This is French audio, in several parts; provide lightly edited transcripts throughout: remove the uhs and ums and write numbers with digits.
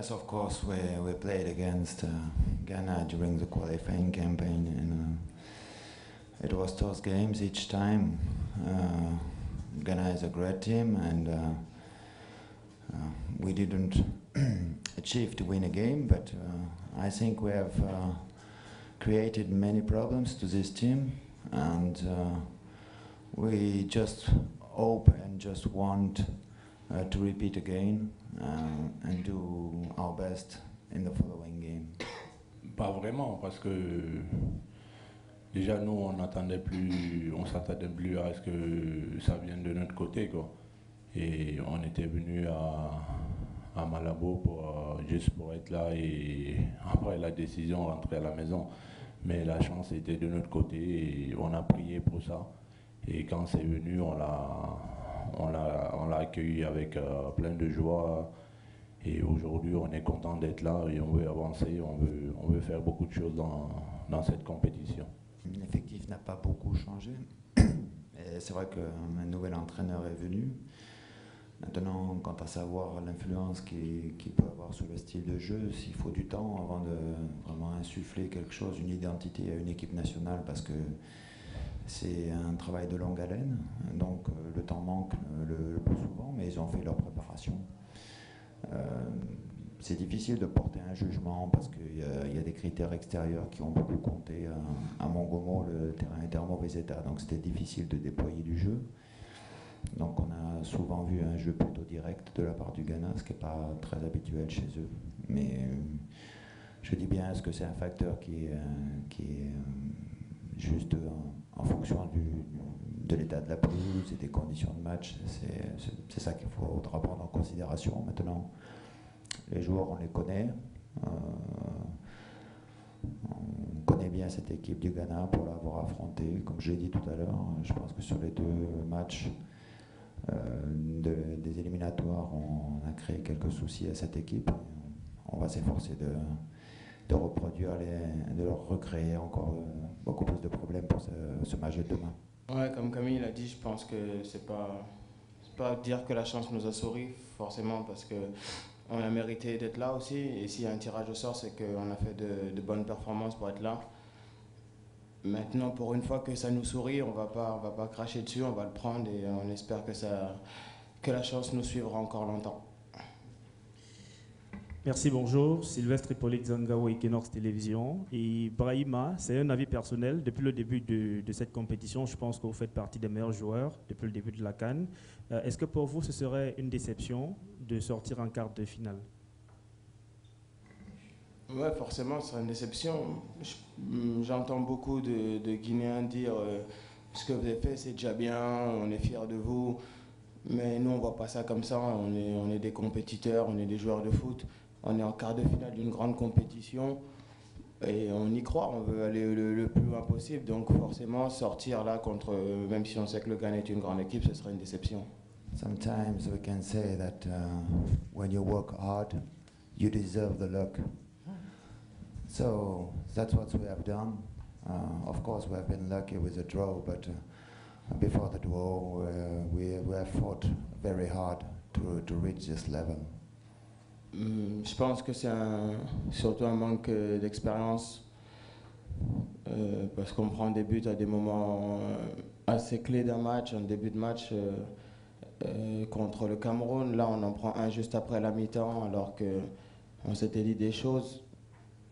Yes, of course, we played against Ghana during the qualifying campaign, and it was tough games each time. Ghana is a great team, and we didn't achieve to win a game, but I think we have created many problems to this team, and we just hope and just want to repeat again and do our best in the following game. Pas vraiment, parce que déjà nous on s'attendait plus à ce que ça vienne de notre côté, quoi. Et on était venu à Malabo juste pour être là et après la décision rentrer à la maison. Mais la chance était de notre côté et on a prié pour ça. Et quand c'est venu, on l'a accueilli avec plein de joie. Et aujourd'hui, on est content d'être là et on veut avancer, on veut faire beaucoup de choses dans cette compétition. L'effectif n'a pas beaucoup changé. Et c'est vrai qu'un nouvel entraîneur est venu. Maintenant, quant à savoir l'influence qu'il peut avoir sur le style de jeu, il faut du temps avant de vraiment insuffler quelque chose, une identité à une équipe nationale, parce que c'est un travail de longue haleine. Donc le temps manque le plus souvent, mais ils ont fait leur préparation. C'est difficile de porter un jugement parce qu'il y a des critères extérieurs qui ont beaucoup compté. À Mongomo, le terrain était en mauvais état, donc c'était difficile de déployer du jeu. Donc on a souvent vu un jeu plutôt direct de la part du Ghana, ce qui n'est pas très habituel chez eux. Mais je dis bien, est-ce que c'est un facteur qui est juste en fonction de l'état de la pelouse et des conditions de match? C'est ça qu'il faudra prendre en considération. Maintenant, les joueurs, on les connaît. On connaît bien cette équipe du Ghana pour l'avoir affrontée. Comme je l'ai dit tout à l'heure, je pense que sur les deux matchs des éliminatoires, on a créé quelques soucis à cette équipe. On va s'efforcer de reproduire, de leur recréer encore beaucoup plus de problèmes pour ce match de demain. Ouais, comme Camille l'a dit, je pense que c'est pas dire que la chance nous a souri, forcément, parce qu'on a mérité d'être là aussi. Et s'il y a un tirage au sort, c'est qu'on a fait de bonnes performances pour être là. Maintenant, pour une fois que ça nous sourit, on va pas cracher dessus, on va le prendre et on espère que la chance nous suivra encore longtemps. Merci, bonjour. Sylvestre Hippolyte Zangao, Equinox Télévision. Et Brahima, c'est un avis personnel. Depuis le début de cette compétition, je pense que vous faites partie des meilleurs joueurs depuis le début de la CAN. Est-ce que pour vous, ce serait une déception de sortir en quart de finale? Ouais, forcément, ce serait une déception. J'entends beaucoup de Guinéens dire ce que vous avez fait, c'est déjà bien, on est fiers de vous. Mais nous, on ne voit pas ça comme ça. On est des compétiteurs, on est des joueurs de foot. On est en quart de finale d'une grande compétition et on y croit, on veut aller le plus loin possible. Donc forcément, sortir là contre, même si on sait que le Ghana est une grande équipe, ce serait une déception. Sometimes we can say that when you work hard, you deserve the luck. So that's what we have done. Of course, we have been lucky with the draw, but before the draw, we have fought very hard to reach this level. Je pense que c'est surtout un manque d'expérience parce qu'on prend des buts à des moments assez clés d'un match, un début de match contre le Cameroun. Là, on en prend un juste après la mi-temps alors qu'on s'était dit des choses.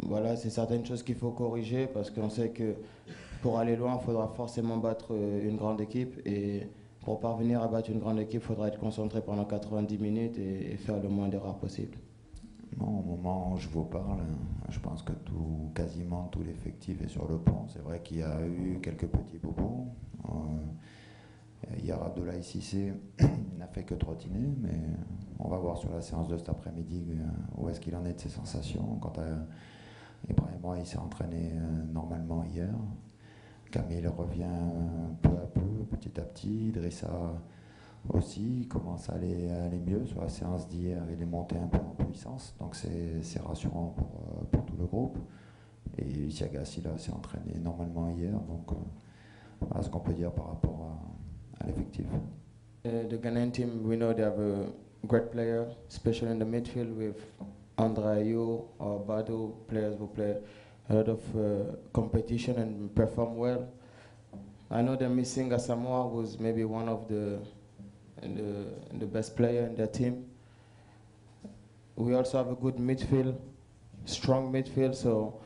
Voilà, c'est certaines choses qu'il faut corriger parce qu'on sait que pour aller loin, il faudra forcément battre une grande équipe et pour parvenir à battre une grande équipe, il faudra être concentré pendant 90 minutes et faire le moins d'erreurs possible. Bon, au moment où je vous parle, je pense que quasiment tout l'effectif est sur le pont. C'est vrai qu'il y a eu quelques petits bobos. Hier, Abdoulaye Cissé n'a fait que trottiner, mais on va voir sur la séance de cet après-midi où est-ce qu'il en est de ses sensations. Quant à Ibrahima, il s'est entraîné normalement hier. Camille revient peu à peu, petit à petit. Idrissa aussi commence à aller mieux. Sur la séance d'hier, il est monté un peu en puissance, donc c'est rassurant pour tout le groupe. Et Siaga Silla s'est entraîné normalement hier, donc voilà ce qu'on peut dire par rapport à l'effectif. The Ghanaian team, we know they have a great player, especially in the midfield with Andrayo or Bado players who play a lot of competition and perform well. I know they're missing Asamoah, who's maybe one of the best player in their team. We also have a good midfield, strong midfield, so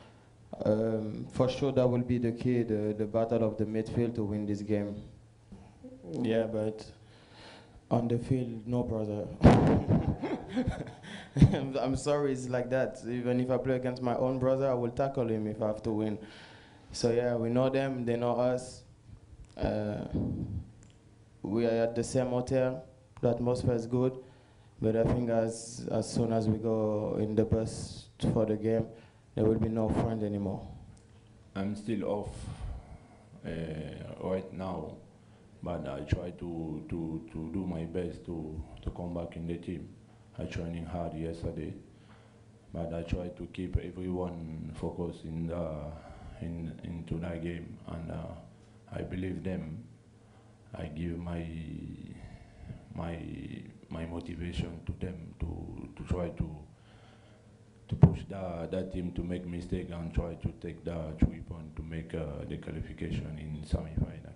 for sure that will be the key, the battle of the midfield to win this game. Yeah, but on the field, no, brother. I'm sorry, it's like that. Even if I play against my own brother, I will tackle him if I have to win. So yeah, we know them, they know us. We are at the same hotel. The atmosphere is good, but I think as soon as we go in the bus for the game, there will be no friend anymore. I'm still off right now, but I try to do my best to come back in the team. I training hard yesterday, but I try to keep everyone focused into that game, and I believe them. I give my motivation to them to try to push that team to make mistake and try to take the 3 points to make the qualification in semi-final.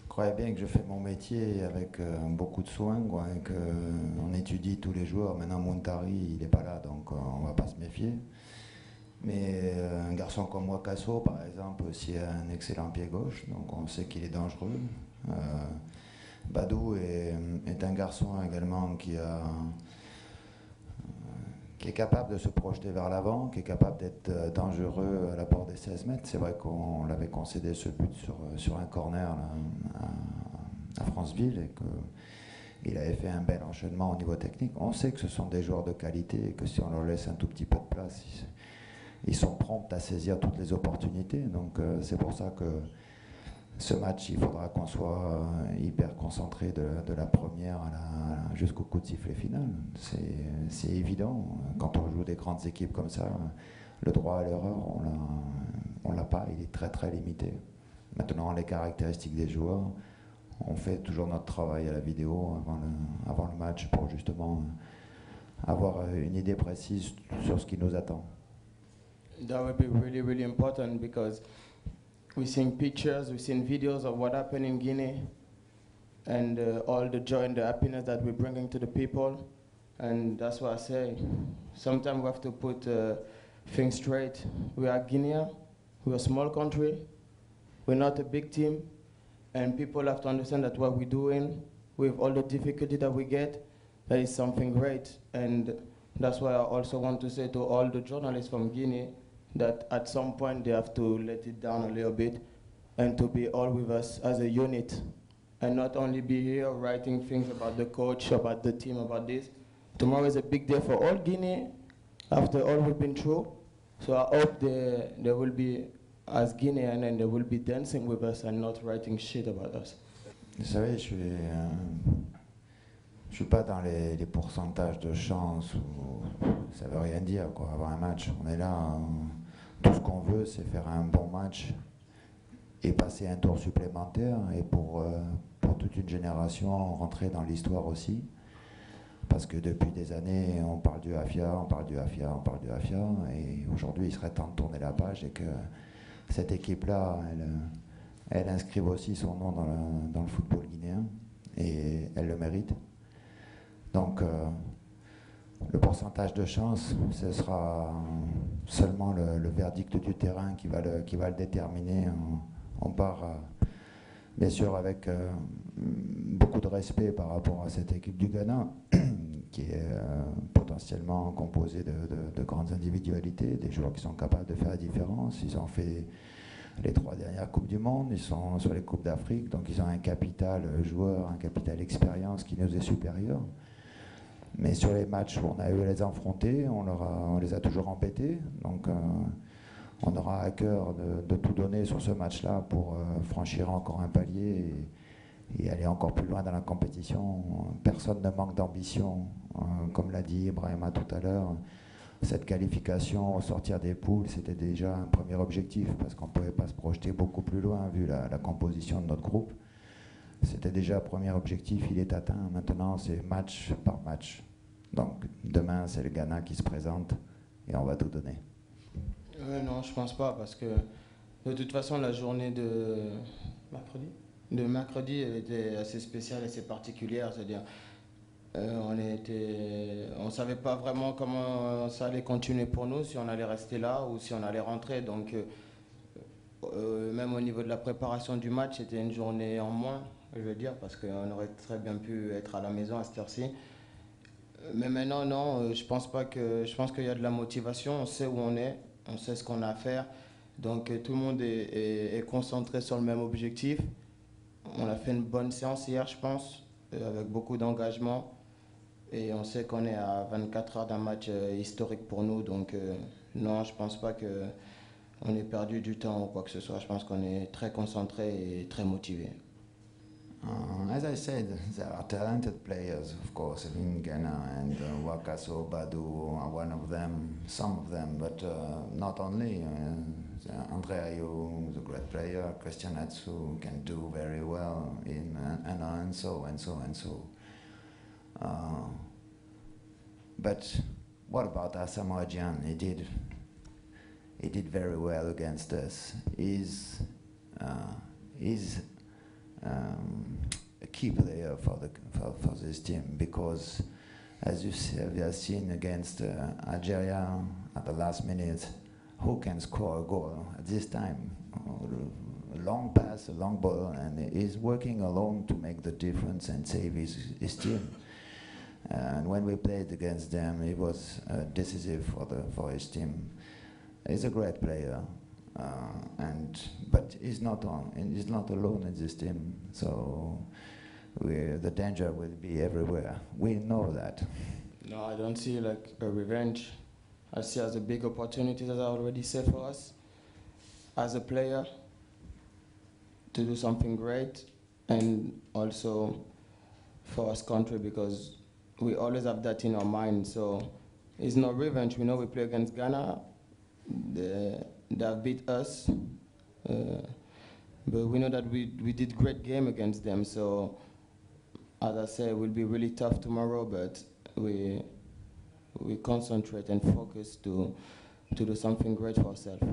Je croyais bien que je fais mon métier avec beaucoup de soin, quoi, et qu'on étudie tous les joueurs. Maintenant, Montari, il n'est pas là, donc on ne va pas se méfier. Mais un garçon comme Wakaso, par exemple, aussi a un excellent pied gauche, donc on sait qu'il est dangereux. Badou est un garçon également qui est capable de se projeter vers l'avant, qui est capable d'être dangereux à la porte des 16 mètres. C'est vrai qu'on l'avait concédé ce but sur un corner là, à Franceville et qu'il avait fait un bel enchaînement au niveau technique. On sait que ce sont des joueurs de qualité et que si on leur laisse un tout petit peu de place, ils sont prompts à saisir toutes les opportunités. Donc c'est pour ça que ce match, il faudra qu'on soit hyper concentré de la première jusqu'au coup de sifflet final. C'est évident. Quand on joue des grandes équipes comme ça, le droit à l'erreur, on l'a pas. Il est très très limité. Maintenant, les caractéristiques des joueurs, on fait toujours notre travail à la vidéo avant le match pour justement avoir une idée précise sur ce qui nous attend. That would be really, really important because we've seen pictures, we've seen videos of what happened in Guinea and all the joy and the happiness that we're bringing to the people. And that's why I say, sometimes we have to put things straight. We are Guinea, we're a small country, we're not a big team, and people have to understand that what we're doing, with all the difficulty that we get, that is something great. And that's why I also want to say to all the journalists from Guinea that at some point they have to let it down a little bit and to be all with us as a unit and not only be here writing things about the coach, about the team, about this. Tomorrow is a big day for all Guinea after all we've been through. So I hope they will be as Guinean and they will be dancing with us and not writing shit about us. Vous savez, je suis pas dans les pourcentages de chance, ça veut rien dire quoi, avoir un match. On est là, tout ce qu'on veut c'est faire un bon match et passer un tour supplémentaire et pour toute une génération rentrer dans l'histoire aussi. Parce que depuis des années on parle du Afia, on parle du Afia, on parle du Afia et aujourd'hui il serait temps de tourner la page et que cette équipe-là, elle inscrive aussi son nom dans le football guinéen et elle le mérite. Donc le pourcentage de chance, ce sera seulement le verdict du terrain qui va le déterminer. On part bien sûr avec beaucoup de respect par rapport à cette équipe du Ghana qui est potentiellement composée de grandes individualités, des joueurs qui sont capables de faire la différence. Ils ont fait les 3 dernières Coupes du Monde, ils sont sur les Coupes d'Afrique, donc ils ont un capital joueur, un capital expérience qui nous est supérieur. Mais sur les matchs où on a eu à les affronter, on les a toujours embêtés. Donc on aura à cœur de tout donner sur ce match-là pour franchir encore un palier et aller encore plus loin dans la compétition. Personne ne manque d'ambition. Comme l'a dit Ibrahima tout à l'heure, cette qualification au sortir des poules, c'était déjà un premier objectif parce qu'on ne pouvait pas se projeter beaucoup plus loin vu la composition de notre groupe. C'était déjà un premier objectif, il est atteint. Maintenant, c'est match par match. Donc demain, c'est le Ghana qui se présente et on va tout donner. Non, je pense pas, parce que de toute façon, la journée de mercredi, elle était assez spéciale, assez particulière. C'est-à-dire, on savait pas vraiment comment ça allait continuer pour nous, si on allait rester là ou si on allait rentrer. Donc, même au niveau de la préparation du match, c'était une journée en moins, je veux dire, parce qu'on aurait très bien pu être à la maison à cette heure-ci. Mais maintenant, non, je pense qu'il y a de la motivation, on sait où on est, on sait ce qu'on a à faire. Donc tout le monde est concentré sur le même objectif. On a fait une bonne séance hier, je pense, avec beaucoup d'engagement. Et on sait qu'on est à 24 heures d'un match historique pour nous. Donc non, je pense pas qu'on ait perdu du temps ou quoi que ce soit. Je pense qu'on est très concentré et très motivé. As I said, there are talented players, of course, in Ghana, and Wakaso Badu are one of them, some of them, but not only. Andre Ayew is a great player, Christian Atsu can do very well, and so. But what about Asamoah Gyan? He did very well against us. He's a key player for this team, because, as you have seen against Algeria at the last minute, who can score a goal at this time? A long pass, a long ball, and he's working alone to make the difference and save his team. And when we played against them, he was decisive for his team. He's a great player. But he's not alone in this team, so the danger will be everywhere. We know that. No, I don't see like a revenge. I see as a big opportunity, as I already said, for us as a player to do something great, and also for us country, because we always have that in our mind. So it's no revenge. We know we play against Ghana. They have beat us, but we know that we did great game against them. So, as I said, it will be really tough tomorrow, but we concentrate and focus to do something great for ourselves.